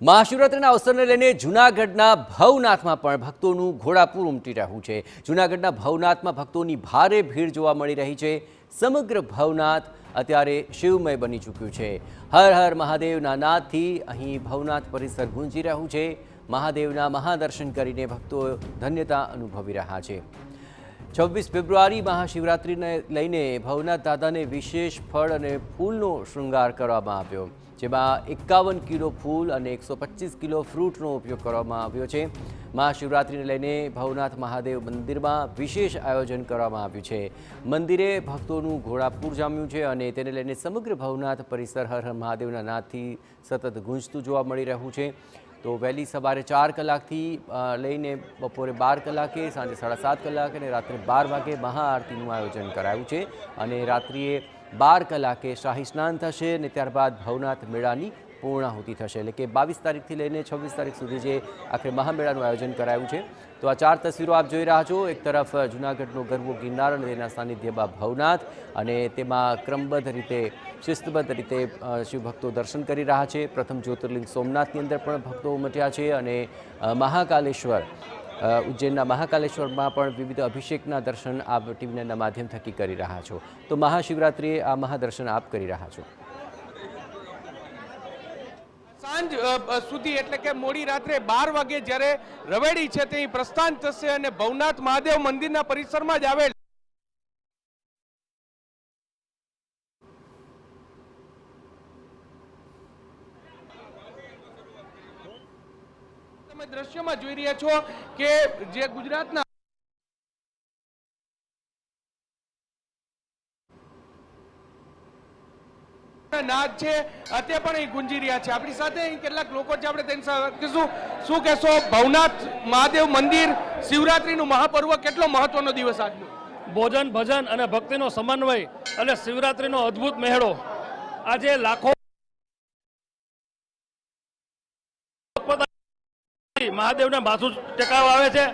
महाशिवरात्रिના અવસરને લઈને જૂનાગઢના ભવનાથમાં પણ ભક્તોનું ઘોડાપૂર ઉમટી રહ્યું છે। જૂનાગઢના ભવનાથમાં ભક્તોની ભારે ભીડ જોવા મળી રહી છે। સમગ્ર ભવનાથ અત્યારે શિવમય બની ચૂક્યું છે। હર હર મહાદેવના નાદથી અહીં ભવનાથ પરિસર ગુંજી રહ્યું છે। મહાદેવના મહાદર્શન કરીને ભક્તો ધન્યતા અનુભવી રહ્યા છે। 26 ફેબ્રુઆરી મહાશિવરાત્રિને લઈને ભવનાથ દાદાને વિશેષ ફળ અને ફૂલનો શૃંગાર કરવામાં આવ્યો, જેમાં 51 કિલો ફૂલ અને 125 કિલો ફ્રૂટનો ઉપયોગ કરવામાં આવ્યો છે। મહાશિવરાત્રિને લઈને ભવનાથ મહાદેવ મંદિરમાં વિશેષ આયોજન કરવામાં આવ્યું છે। મંદિરે ભક્તોનું ઘોડાપૂર જામ્યું છે અને તેને લઈને સમગ્ર ભવનાથ પરિસર હર હર મહાદેવના નાદથી સતત ગુંજતું જોવા મળી રહ્યું છે। तो वહેલી સવારે 4 કલાકથી લઈને બપોરે 12 કલાકે, સાંજે 7:30 કલાકે અને રાત્રે 12 વાગે મહાઆરતીનું આયોજન કરાયું છે અને રાત્રિએ 12 કલાકે શાહી સ્નાન થશે અને ત્યારબાદ ભવનાથ મેળાની પૂર્ણાહુતિ થશે। એટલે કે 22 તારીખથી લઈને 26 તારીખ સુધી જે આખરે મહામેળાનું આયોજન કરાયું છે। તો આ 4 તસવીરો આપ જોઈ રહ્યા છો। એક તરફ જૂનાગઢનો ગરવો ગિરનાર અને તેના સાનિધ્યમાં ભવનાથ અને તેમાં ક્રમબદ્ધ રીતે શિસ્તબદ્ધ રીતે શિવભક્તો દર્શન કરી રહ્યા છે। પ્રથમ જ્યોતિર્લિંગ સોમનાથની અંદર પણ ભક્તો ઉમટ્યા છે અને મહાકાલેશ્વર ઉજ્જૈનના મહાકાલેશ્વરમાં પણ વિવિધ અભિષેકના દર્શન આપ ટીવીના માધ્યમ થકી કરી રહ્યા છો। તો મહાશિવરાત્રિએ આ મહાદર્શન આપ કરી રહ્યા છો। સાંજ સુધી એટલે કે મોડી રાત્રે 12 વાગે જ્યારે રવેડી છે તે પ્રસ્થાન થશે અને ભવનાથ મહાદેવ મંદિરના પરિસરમાં જ આવેલ તમે દ્રશ્યમાં જોઈ રહ્યા છો કે જે ગુજરાતના નાદ છે તે પણ અહીં ગુંજી રહ્યા છે। આપણી સાથે અહીં કેટલાક લોકો છે, આપણે તેની સાથે કહીશું। શું કહેશો, ભવનાથ મહાદેવ મંદિર શિવરાત્રીનું મહાપર્વ કેટલો મહત્વનો દિવસ આજનો? ભોજન ભજન અને ભક્તિનો સમન્વય અને શિવરાત્રીનો અદ્ભુત મેળો આજે લાખો મહાદેવને માથું ટેકાવવા આવે છે।